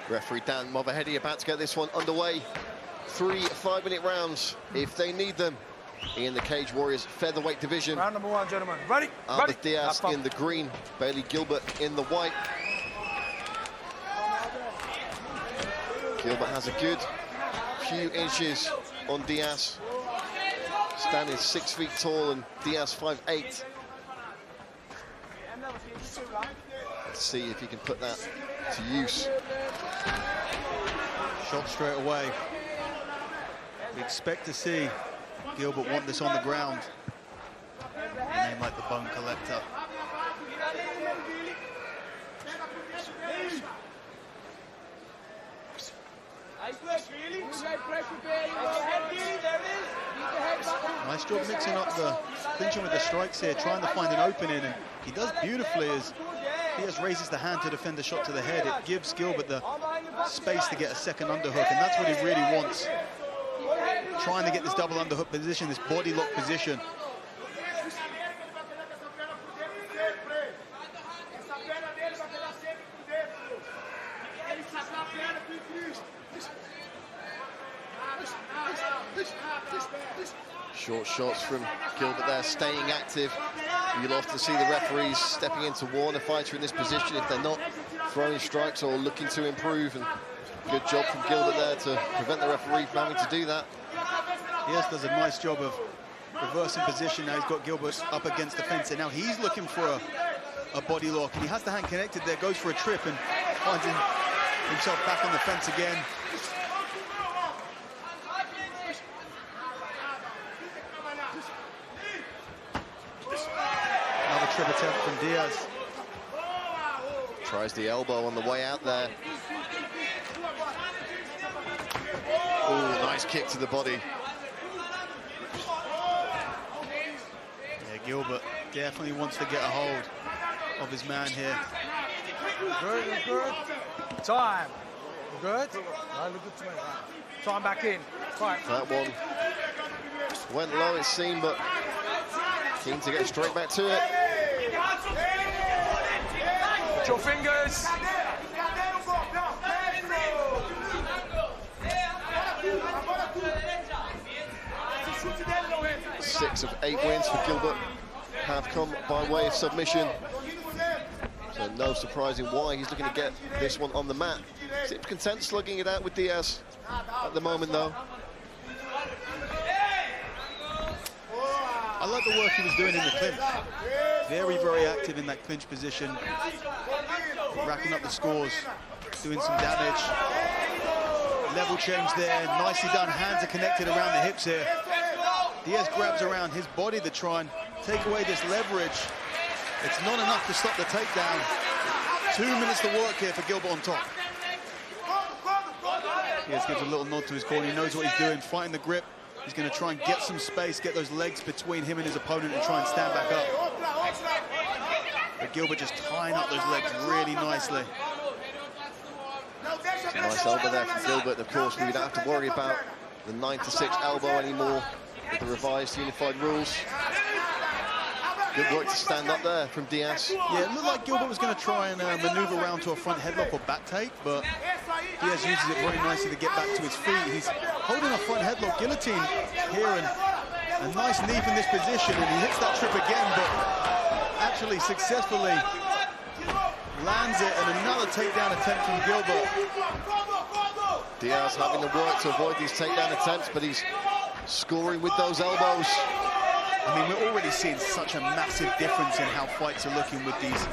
Referee Dan Movahedi about to get this one underway. 3 5-minute rounds if they need them in the Cage Warriors featherweight division. Round number 1, gentlemen. Ready? Alberth Dias in the green, Bailey Gilbert in the white. Gilbert has a good few inches on Dias. Standing 6 feet tall and Dias 5'8". Let's see if he can put that to use. Shot straight away. We expect to see Gilbert want this on the ground. A name like the Bone Collector. Nice job mixing up the clinching with the strikes here, trying to find an opening, and he does beautifully as Dias raises the hand to defend a shot to the head. It gives Gilbert the space to get a second underhook, and that's what he really wants. Trying to get this double underhook position, this body lock position. Short shots from Gilbert there, staying active. You'll often see the referees stepping in to warn a fighter in this position if they're not throwing strikes or looking to improve. And good job from Gilbert there to prevent the referee from having to do that. Dias does a nice job of reversing position. Now he's got Gilbert up against the fence, and now he's looking for a body lock, and he has the hand connected there, goes for a trip and finds himself back on the fence again. Another trip attempt from Dias. Tries the elbow on the way out there. Oh, nice kick to the body. Yeah, Gilbert definitely wants to get a hold of his man here. Good, good. Time. Good. Right, look good to me. Right. Time back in. Right. That one went low, it seemed, but keen to get straight back to it. Put your fingers. 6 of 8 wins for Gilbert have come by way of submission. So no surprising why he's looking to get this one on the mat. Seems content slugging it out with Dias at the moment, though. I like the work he was doing in the clinch. Very, very active in that clinch position. Racking up the scores, doing some damage. Level change there, nicely done. Hands are connected around the hips here. Dias grabs around his body to try and take away this leverage. It's not enough to stop the takedown. 2 minutes to work here for Gilbert on top. Dias gives a little nod to his corner. He knows what he's doing, fighting the grip. He's going to try and get some space, get those legs between him and his opponent and try and stand back up. But Gilbert just tying up those legs really nicely. It's a nice elbow there from Gilbert. Of course, we don't have to worry about the 9-6 elbow anymore with the revised unified rules. Good work to stand up there from Dias. Yeah, it looked like Gilbert was going to try and maneuver around to a front headlock or back take, but Dias uses it very nicely to get back to his feet. He's holding a front headlock guillotine here, and a nice knee in this position, and he hits that trip again, but actually successfully lands it, and another takedown attempt from Gilbert. Dias having the work to avoid these takedown attempts, but he's scoring with those elbows. I mean, we're already seeing such a massive difference in how fights are looking with these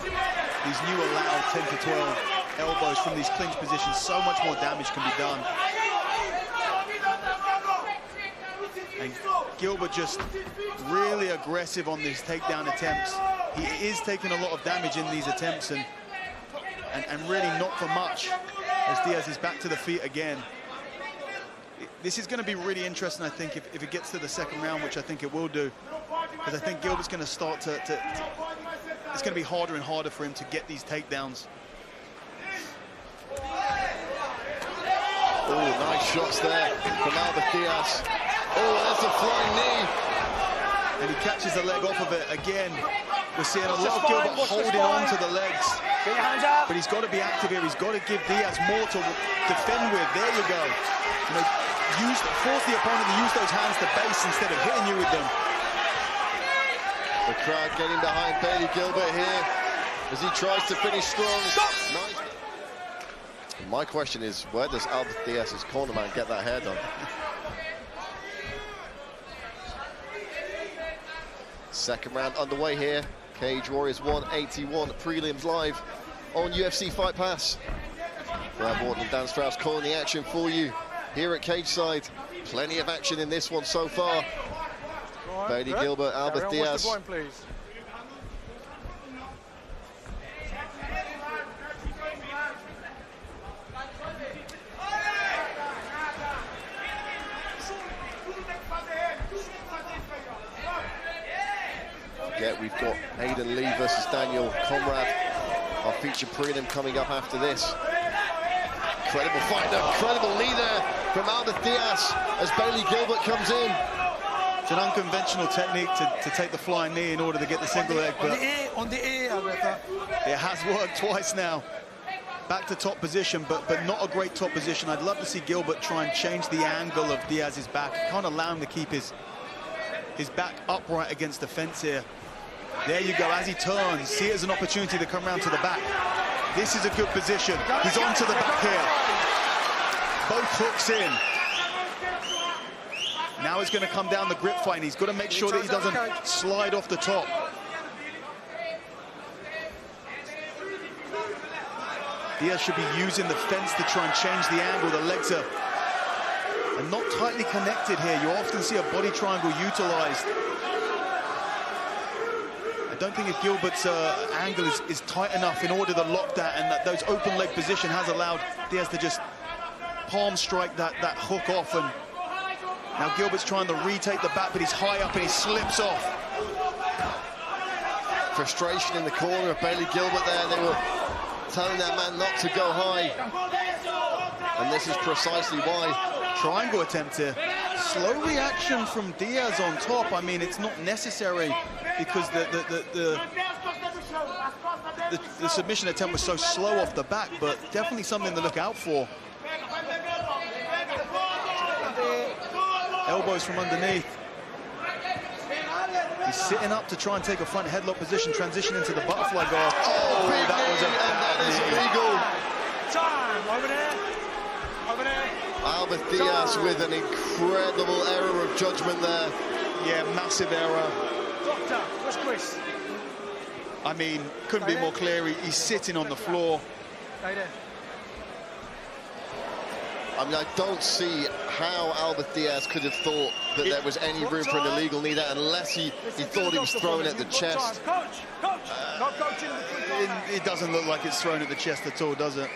new allowed 10 to 12 elbows from these clinch positions. So much more damage can be done. And Gilbert just really aggressive on these takedown attempts. He is taking a lot of damage in these attempts and really not for much as Dias is back to the feet again. This is going to be really interesting, I think, if it gets to the second round, which I think it will do. Because I think Gilbert's going to start to it's going to be harder and harder for him to get these takedowns. Oh, nice shots there from Alberth Dias. Oh, that's a flying knee. And he catches the leg off of it again. We're seeing a lot of Gilbert holding on to the legs. Get your hands up. But he's got to be active here. He's got to give Dias more to defend with. There you go. You know, force the opponent to use those hands to base instead of hitting you with them. The crowd getting behind Bailey Gilbert here as he tries to finish strong. Nice. My question is, where does Alberth Dias' cornerman get that hair done? Second round underway here. Cage Warriors 181 prelims live on UFC Fight Pass. Brad Wharton and Dan Strauss calling the action for you here at Cage Side. Plenty of action in this one so far. Bailey Gilbert, Alberth Dias. Yeah, we've got Aidan Lee versus Daniel Conrad, our feature prelim coming up after this. Incredible fight, incredible knee there from Alberth Dias as Bailey Gilbert comes in. It's an unconventional technique to take the flying knee in order to get the single leg, but on the ear, Alberth. It has worked twice now. Back to top position, but not a great top position. I'd love to see Gilbert try and change the angle of Dias's back. Can't allow him to keep his back upright against the fence here. There you go, as he turns, see it as an opportunity to come round to the back. This is a good position. He's onto the back here. Both hooks in. Now it's going to come down the grip fight, and he's got to make sure that he doesn't slide off the top. Dias should be using the fence to try and change the angle. The legs are not tightly connected here. You often see a body triangle utilized. I don't think if Gilbert's angle is tight enough in order to lock that, and that those open leg position has allowed Dias to just palm strike that hook off. And now Gilbert's trying to retake the back, but he's high up and he slips off. Frustration in the corner of Bailey Gilbert there. They were telling that man not to go high. And this is precisely why. Triangle attempt here. Slow reaction from Dias on top. I mean, it's not necessary because the submission attempt was so slow off the back, but definitely something to look out for. Elbows from underneath. He's sitting up to try and take a front headlock position, transition into the butterfly guard. Oh, that was a bad illegal. Time, over there. Over there. Alberth Dias with an incredible error of judgment there. Yeah, massive error. Doctor, where's Chris? I mean, couldn't be more clear. He's sitting on the floor. Stay there. I mean, I don't see how Alberth Dias could have thought that there was any room for an illegal knee there unless he thought he was throwing at the chest. Coach, not coaching. It doesn't look like it's thrown at the chest at all, does it?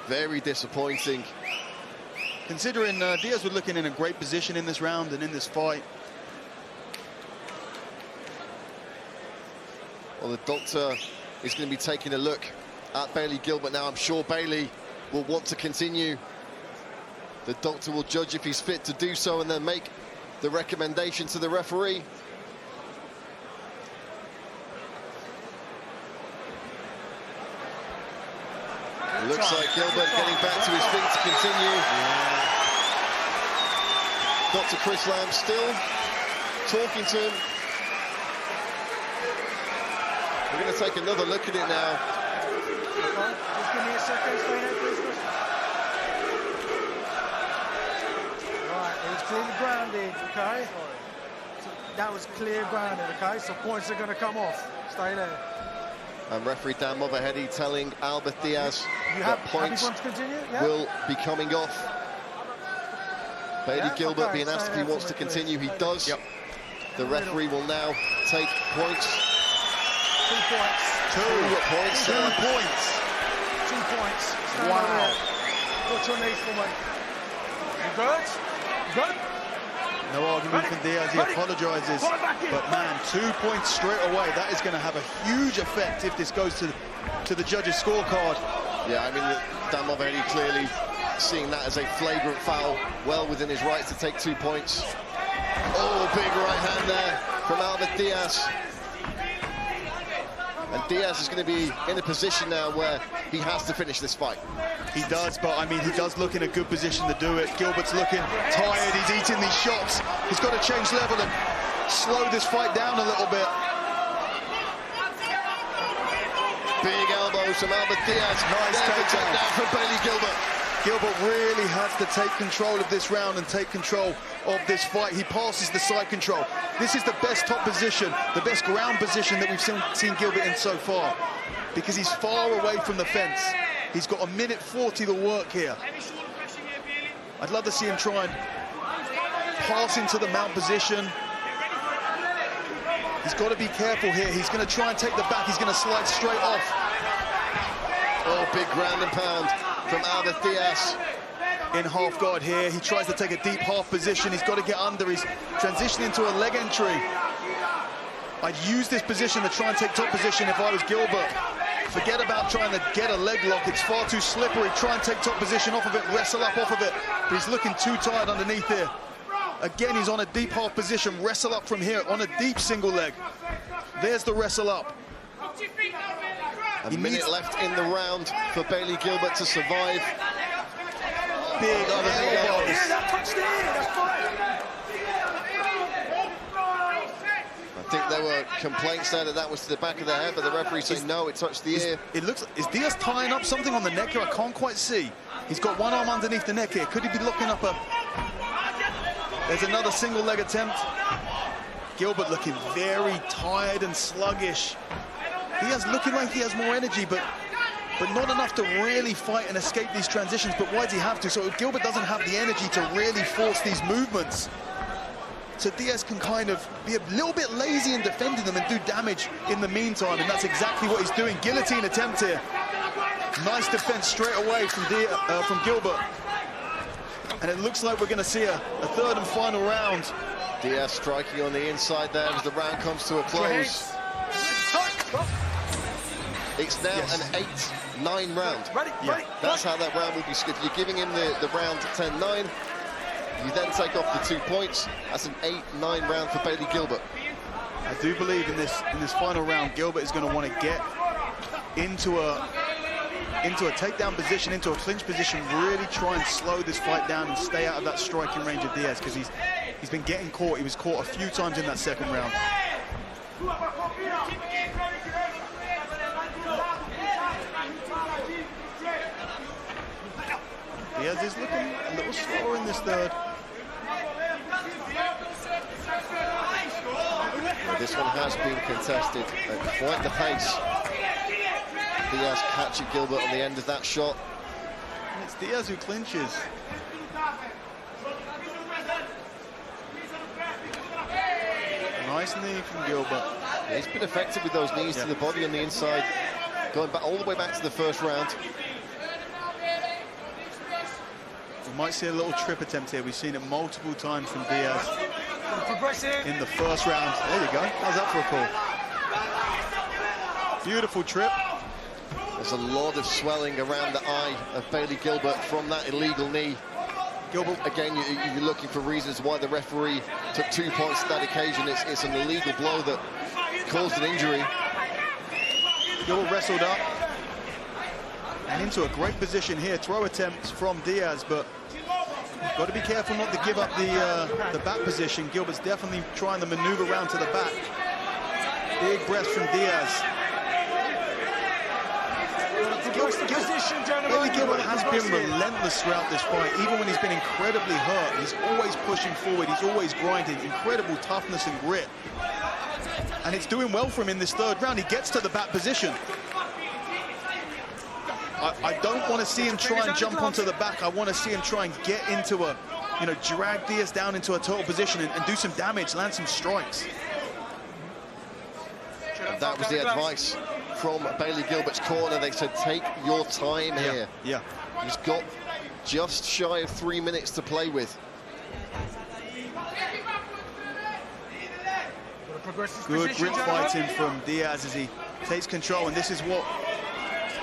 Very disappointing. Considering Dias was looking in a great position in this round and in this fight. Well, the doctor is going to be taking a look at Bailey Gilbert now. I'm sure Bailey will want to continue. The doctor will judge if he's fit to do so and then make the recommendation to the referee. Looks like Gilbert getting back to his feet to continue. Dr. Chris Lamb still talking to him. We're going to take another look at it now. Just give me a second, stay there, please. Right, it was clearly grounded, okay? So that was clear grounded, okay? So points are going to come off. Stay there. And referee Dan Movaheady telling Alberth Dias that points will be coming off. Bailey Gilbert being asked if he wants to continue. He does. Yep. The referee will now take points. 2 points. 2 points. 2 points. 2 points. Stand Wow. What's your knees for me? You good? Good? No argument from Dias, he apologizes. But man, 2 points straight away. That is going to have a huge effect if this goes to the judges' scorecard. Yeah, I mean, Dan Movaheady clearly seeing that as a flagrant foul, well within his rights to take 2 points. Oh, big right hand there from Alberth Dias. And Dias is going to be in a position now where he has to finish this fight. He does, but I mean, he does look in a good position to do it. Gilbert's looking tired, he's eating these shots. He's got to change level and slow this fight down a little bit. Big elbows from Alberth Dias. Nice takedown from Bailey Gilbert. Gilbert really has to take control of this round and take control of this fight. He passes the side control. This is the best top position, the best ground position that we've seen Gilbert in so far, because he's far away from the fence. He's got 1:40 to work here. I'd love to see him try and pass into the mount position. He's got to be careful here. He's going to try and take the back. He's going to slide straight off. Oh, big ground and pound from Alberth Dias. In half guard here, he tries to take a deep half position. He's got to get under. He's transitioning to a leg entry. I'd use this position to try and take top position if I was Gilbert. Forget about trying to get a leg lock. It's far too slippery. Try and take top position off of it, wrestle up off of it. But he's looking too tired underneath here. Again, he's on a deep half position. Wrestle up from here on a deep single leg. There's the wrestle up. A minute left in the round for Bailey Gilbert to survive. Big other elbows. Yeah, that touched the ear, that's fine. I think there were complaints there that was to the back of the head, but the referee said no, it touched the ear. It looks, is Dias tying up something on the neck here? I can't quite see. He's got one arm underneath the neck here. Could he be looking up a... There's another single leg attempt. Gilbert looking very tired and sluggish. Dias looking like he has more energy, but not enough to really fight and escape these transitions. But why does he have to? So Gilbert doesn't have the energy to really force these movements. So Dias can kind of be a little bit lazy in defending them and do damage in the meantime, and that's exactly what he's doing. Guillotine attempt here. Nice defense straight away from Gilbert. And it looks like we're going to see a third and final round. Dias striking on the inside there as the round comes to a close. It's now an 8-9 round. Ready. That's how that round will be. If you're giving him the round 10-9, you then take off the 2 points. That's an 8-9 round for Bailey Gilbert. I do believe in this final round, Gilbert is going to want to get into a takedown position, into a clinch position, really try and slow this fight down and stay out of that striking range of Dias, because he's been getting caught. He was caught a few times in that second round. Dias is looking a little slower in this third. Well, this one has been contested at quite the pace. Dias catching Gilbert on the end of that shot. And it's Dias who clinches. Nice knee from Gilbert. Yeah, he's been effective with those knees to the body on the inside, going back all the way back to the first round. We might see a little trip attempt here. We've seen it multiple times from Dias in the first round. There you go. How's that for a call? Beautiful trip. There's a lot of swelling around the eye of Bailey Gilbert from that illegal knee. Gilbert, again, you're looking for reasons why the referee took 2 points to that occasion. It's an illegal blow that caused an injury. Gilbert wrestled up and into a great position here. Throw attempts from Dias, but got to be careful not to give up the back position. Gilbert's definitely trying to maneuver around to the back. Big breath from Dias. Bailey Gilbert has been relentless throughout this fight. Even when he's been incredibly hurt, he's always pushing forward. He's always grinding. Incredible toughness and grit. And it's doing well for him in this third round. He gets to the back position. I don't want to see him try and jump onto the back. I want to see him try and get into a, drag Dias down into a total position and do some damage, land some strikes. And that was the advice from Bailey Gilbert's corner. They said, take your time here. Yeah. He's got just shy of 3 minutes to play with. Good grip fighting from Dias as he takes control, and this is what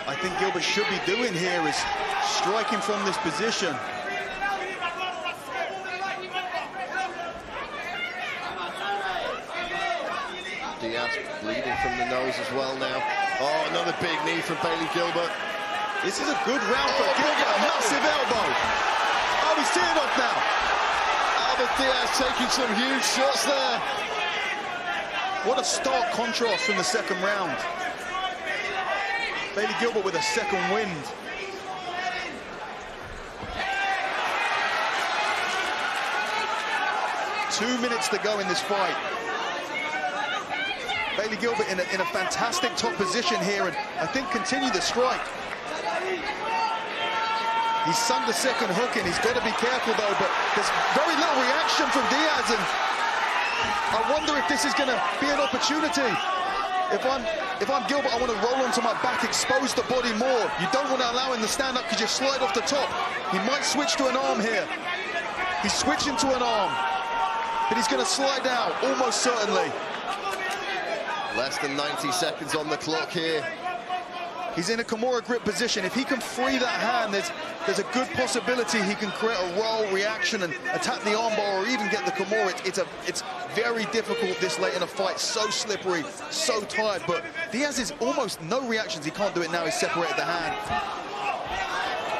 I think Gilbert should be doing here, is striking from this position. Dias bleeding from the nose as well now. Oh, another big knee from Bailey Gilbert. This is a good round for Gilbert. A massive elbow. Oh, he's teeing off now. Alberth Dias taking some huge shots there. What a stark contrast from the second round. Bailey Gilbert with a second wind. Two minutes to go in this fight. Bailey Gilbert in a fantastic top position here, and I think continue the strike. He's sunk the second hook in. He's got to be careful though, but there's very little reaction from Dias, and I wonder if this is going to be an opportunity. If I'm Gilbert, I want to roll onto my back, expose the body more. You don't want to allow him to stand up because you slide off the top. He might switch to an arm here. He's switching to an arm, but he's going to slide out, almost certainly. Less than 90 seconds on the clock here. He's in a Kimura grip position. If he can free that hand, there's a good possibility he can create a roll reaction and attack the armbar or even get the Kimura. It's very difficult this late in a fight. So slippery, so tight. But Dias is almost no reactions. He can't do it now. He's separated the hand.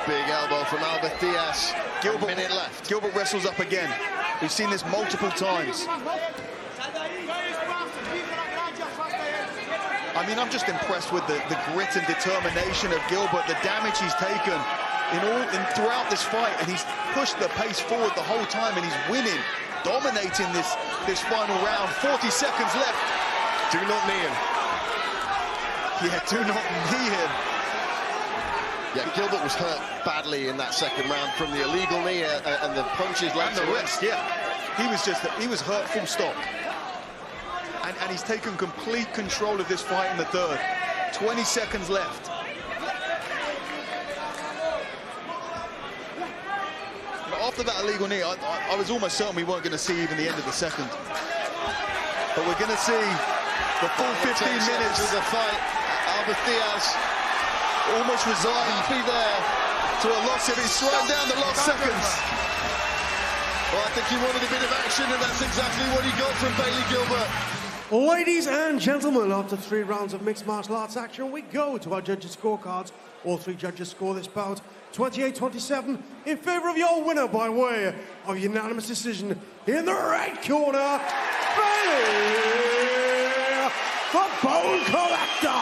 Big elbow from Alberth Dias. Gilbert, a minute left. Gilbert wrestles up again. We've seen this multiple times. I mean, I'm just impressed with the grit and determination of Gilbert, the damage he's taken throughout this fight, and he's pushed the pace forward the whole time, and he's winning, dominating this final round. 40 seconds left. Do not knee him. Yeah, do not knee him. Yeah, Gilbert was hurt badly in that second round from the illegal knee and the punches left and the wrist. Yeah, he was hurt full stop. And he's taken complete control of this fight in the third. 20 seconds left. But after that illegal knee, I was almost certain we weren't going to see even the end of the second. But we're going to see the full 15 minutes of the fight. Alberth Dias almost resigned be there to a loss if he's thrown down the last seconds. Well, I think he wanted a bit of action, and that's exactly what he got from Bailey Gilbert. Ladies and gentlemen, after 3 rounds of mixed martial arts action, we go to our judges' scorecards. All 3 judges score this bout 28-27 in favour of your winner by way of unanimous decision in the red corner, Bailey, the Bone Collector.